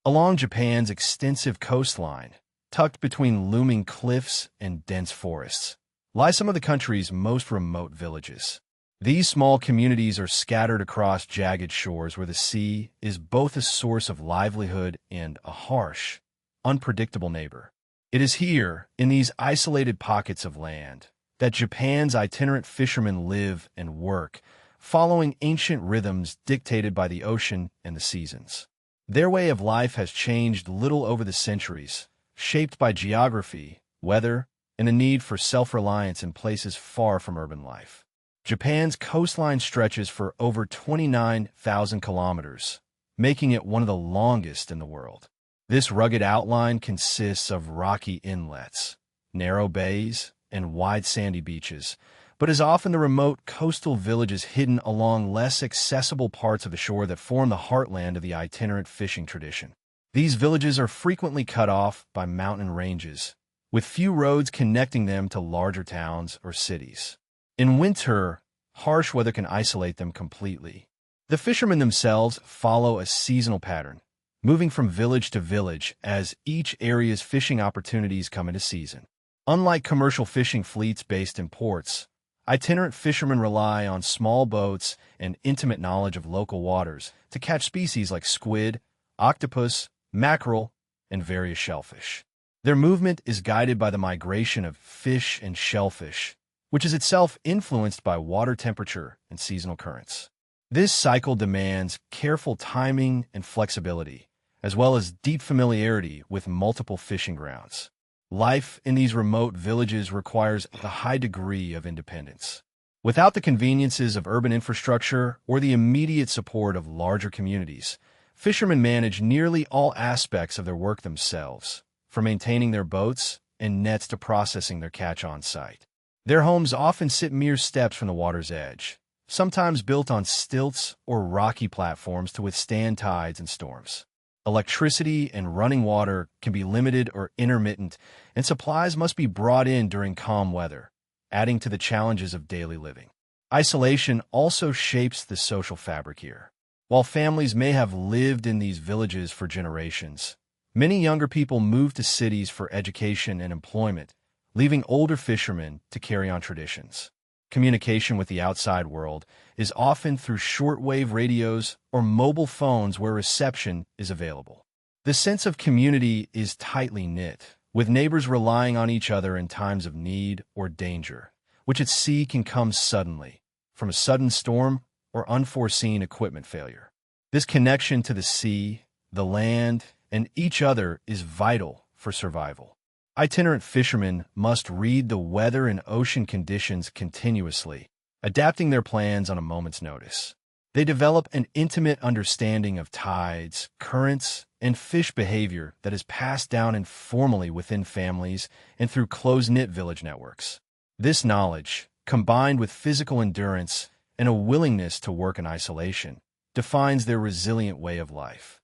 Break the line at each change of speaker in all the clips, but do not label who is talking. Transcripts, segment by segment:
Along Japan's extensive coastline, tucked between looming cliffs and dense forests, lie some of the country's most remote villages. These small communities are scattered across jagged shores where the sea is both a source of livelihood and a harsh, unpredictable neighbor. It is here, in these isolated pockets of land, that Japan's itinerant fishermen live and work, following ancient rhythms dictated by the ocean and the seasons. Their way of life has changed little over the centuries, shaped by geography, weather, and a need for self-reliance in places far from urban life. Japan's coastline stretches for over 29,000 kilometers, making it one of the longest in the world. This rugged outline consists of rocky inlets, narrow bays, and wide sandy beaches, but is often the remote coastal villages hidden along less accessible parts of the shore that form the heartland of the itinerant fishing tradition. These villages are frequently cut off by mountain ranges, with few roads connecting them to larger towns or cities. In winter, harsh weather can isolate them completely. The fishermen themselves follow a seasonal pattern, moving from village to village as each area's fishing opportunities come into season. Unlike commercial fishing fleets based in ports, itinerant fishermen rely on small boats and intimate knowledge of local waters to catch species like squid, octopus, mackerel, and various shellfish. Their movement is guided by the migration of fish and shellfish, which is itself influenced by water temperature and seasonal currents. This cycle demands careful timing and flexibility, as well as deep familiarity with multiple fishing grounds. Life in these remote villages requires a high degree of independence. Without the conveniences of urban infrastructure or the immediate support of larger communities, fishermen manage nearly all aspects of their work themselves, from maintaining their boats and nets to processing their catch on site. Their homes often sit mere steps from the water's edge, sometimes built on stilts or rocky platforms to withstand tides and storms. Electricity and running water can be limited or intermittent, and supplies must be brought in during calm weather, adding to the challenges of daily living. Isolation also shapes the social fabric here. While families may have lived in these villages for generations, many younger people move to cities for education and employment, leaving older fishermen to carry on traditions. Communication with the outside world is often through shortwave radios or mobile phones where reception is available. The sense of community is tightly knit, with neighbors relying on each other in times of need or danger, which at sea can come suddenly, from a sudden storm or unforeseen equipment failure. This connection to the sea, the land, and each other is vital for survival. Itinerant fishermen must read the weather and ocean conditions continuously, adapting their plans on a moment's notice. They develop an intimate understanding of tides, currents, and fish behavior that is passed down informally within families and through close-knit village networks. This knowledge, combined with physical endurance and a willingness to work in isolation, defines their resilient way of life.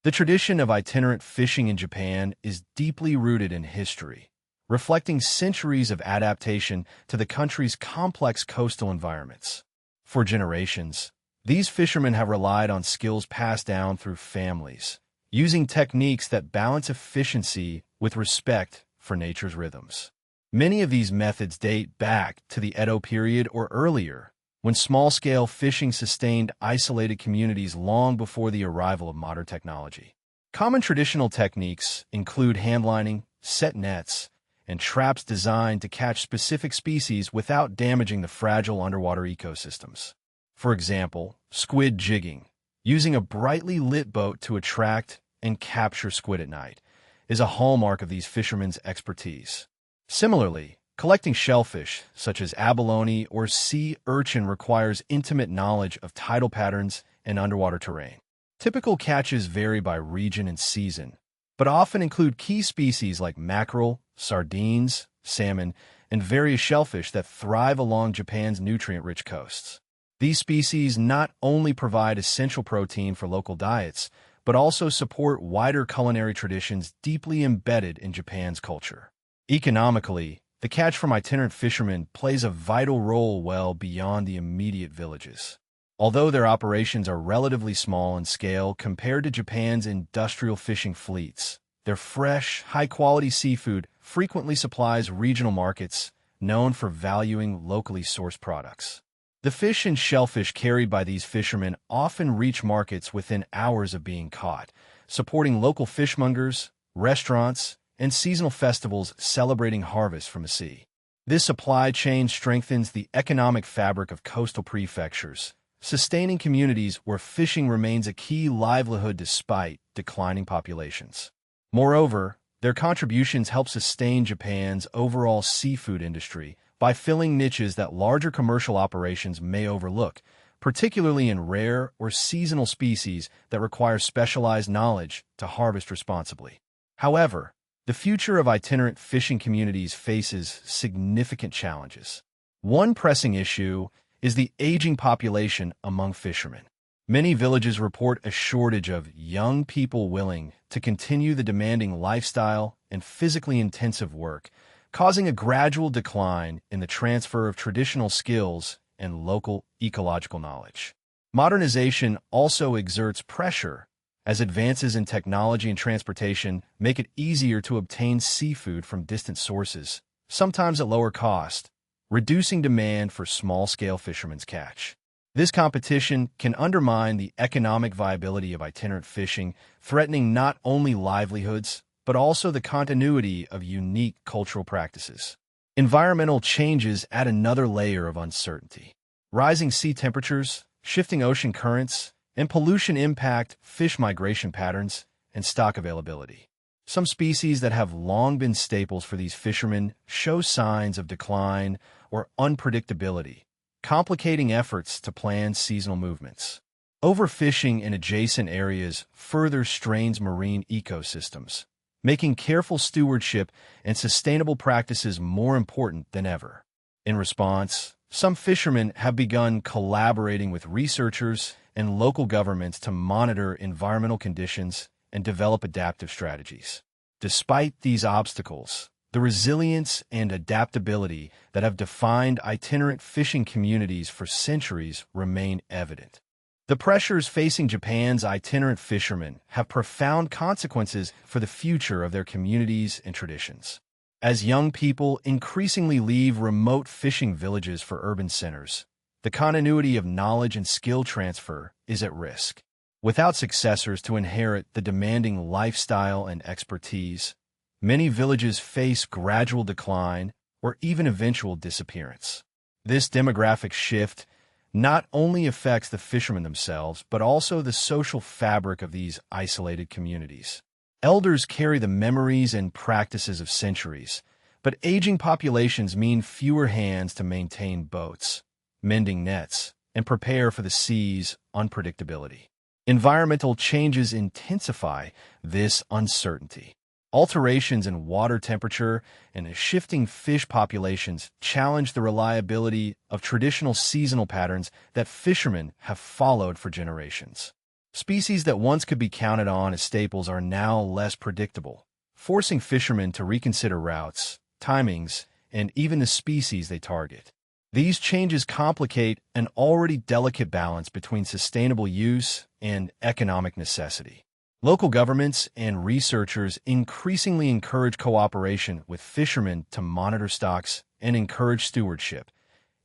The tradition of itinerant fishing in Japan is deeply rooted in history, reflecting centuries of adaptation to the country's complex coastal environments. For generations, these fishermen have relied on skills passed down through families, using techniques that balance efficiency with respect for nature's rhythms. Many of these methods date back to the Edo period or earlier, when small-scale fishing sustained isolated communities long before the arrival of modern technology. Common traditional techniques include handlining, set nets, and traps designed to catch specific species without damaging the fragile underwater ecosystems. For example, squid jigging, using a brightly lit boat to attract and capture squid at night, is a hallmark of these fishermen's expertise. Similarly, collecting shellfish, such as abalone or sea urchin, requires intimate knowledge of tidal patterns and underwater terrain. Typical catches vary by region and season, but often include key species like mackerel, sardines, salmon, and various shellfish that thrive along Japan's nutrient-rich coasts. These species not only provide essential protein for local diets, but also support wider culinary traditions deeply embedded in Japan's culture. Economically, the catch from itinerant fishermen plays a vital role well beyond the immediate villages. Although their operations are relatively small in scale compared to Japan's industrial fishing fleets, their fresh, high-quality seafood frequently supplies regional markets known for valuing locally sourced products. The fish and shellfish carried by these fishermen often reach markets within hours of being caught, supporting local fishmongers, restaurants, and seasonal festivals celebrating harvest from the sea. This supply chain strengthens the economic fabric of coastal prefectures, sustaining communities where fishing remains a key livelihood despite declining populations. Moreover, their contributions help sustain Japan's overall seafood industry by filling niches that larger commercial operations may overlook, particularly in rare or seasonal species that require specialized knowledge to harvest responsibly. However, the future of itinerant fishing communities faces significant challenges. One pressing issue is the aging population among fishermen. Many villages report a shortage of young people willing to continue the demanding lifestyle and physically intensive work, causing a gradual decline in the transfer of traditional skills and local ecological knowledge. Modernization also exerts pressure as advances in technology and transportation make it easier to obtain seafood from distant sources, sometimes at lower cost, reducing demand for small-scale fishermen's catch. This competition can undermine the economic viability of itinerant fishing, threatening not only livelihoods, but also the continuity of unique cultural practices. Environmental changes add another layer of uncertainty. Rising sea temperatures, shifting ocean currents, and pollution impact fish migration patterns and stock availability. Some species that have long been staples for these fishermen show signs of decline or unpredictability, complicating efforts to plan seasonal movements. Overfishing in adjacent areas further strains marine ecosystems, making careful stewardship and sustainable practices more important than ever. In response, some fishermen have begun collaborating with researchers and local governments to monitor environmental conditions and develop adaptive strategies. Despite these obstacles, the resilience and adaptability that have defined itinerant fishing communities for centuries remain evident. The pressures facing Japan's itinerant fishermen have profound consequences for the future of their communities and traditions. As young people increasingly leave remote fishing villages for urban centers, the continuity of knowledge and skill transfer is at risk. Without successors to inherit the demanding lifestyle and expertise, many villages face gradual decline or even eventual disappearance. This demographic shift not only affects the fishermen themselves, but also the social fabric of these isolated communities. Elders carry the memories and practices of centuries, but aging populations mean fewer hands to maintain boats, mending nets, and prepare for the sea's unpredictability. Environmental changes intensify this uncertainty. Alterations in water temperature and shifting fish populations challenge the reliability of traditional seasonal patterns that fishermen have followed for generations. Species that once could be counted on as staples are now less predictable, forcing fishermen to reconsider routes, timings, and even the species they target. These changes complicate an already delicate balance between sustainable use and economic necessity. Local governments and researchers increasingly encourage cooperation with fishermen to monitor stocks and encourage stewardship,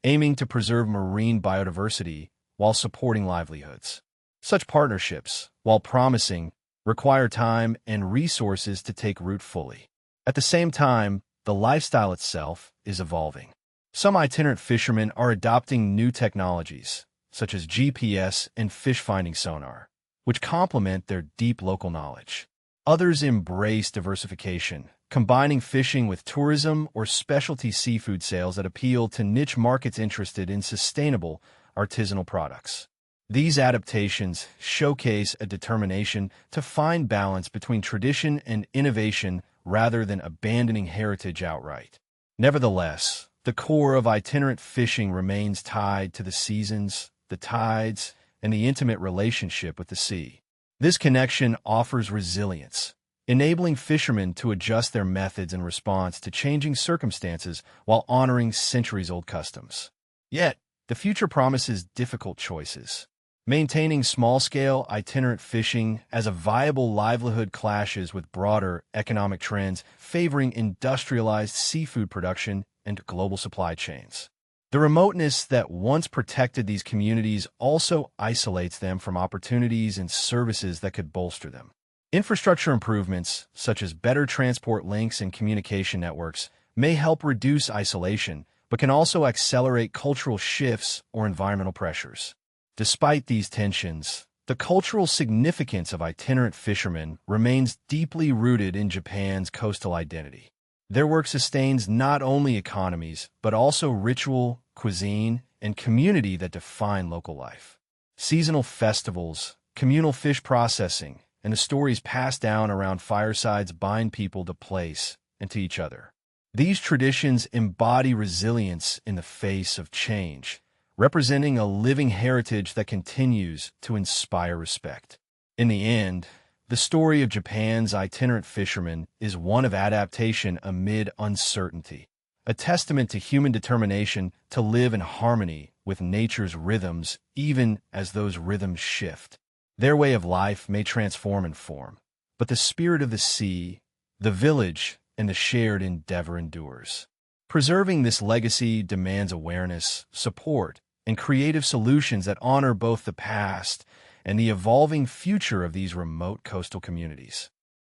aiming to preserve marine biodiversity while supporting livelihoods. Such partnerships, while promising, require time and resources to take root fully. At the same time, the lifestyle itself is evolving. Some itinerant fishermen are adopting new technologies, such as GPS and fish-finding sonar, which complement their deep local knowledge. Others embrace diversification, combining fishing with tourism or specialty seafood sales that appeal to niche markets interested in sustainable, artisanal products. These adaptations showcase a determination to find balance between tradition and innovation rather than abandoning heritage outright. Nevertheless, the core of itinerant fishing remains tied to the seasons, the tides, and the intimate relationship with the sea. This connection offers resilience, enabling fishermen to adjust their methods in response to changing circumstances while honoring centuries-old customs. Yet, the future promises difficult choices. Maintaining small-scale itinerant fishing as a viable livelihood clashes with broader economic trends favoring industrialized seafood production and global supply chains. The remoteness that once protected these communities also isolates them from opportunities and services that could bolster them. Infrastructure improvements, such as better transport links and communication networks, may help reduce isolation, but can also accelerate cultural shifts or environmental pressures. Despite these tensions, the cultural significance of itinerant fishermen remains deeply rooted in Japan's coastal identity. Their work sustains not only economies, but also ritual, cuisine, and community that define local life. Seasonal festivals, communal fish processing, and the stories passed down around firesides bind people to place and to each other. These traditions embody resilience in the face of change, representing a living heritage that continues to inspire respect. In the end, the story of Japan's itinerant fishermen is one of adaptation amid uncertainty, a testament to human determination to live in harmony with nature's rhythms even as those rhythms shift. Their way of life may transform and form, but the spirit of the sea, the village, and the shared endeavor endures. Preserving this legacy demands awareness, support, and creative solutions that honor both the past and the evolving future of these remote coastal communities.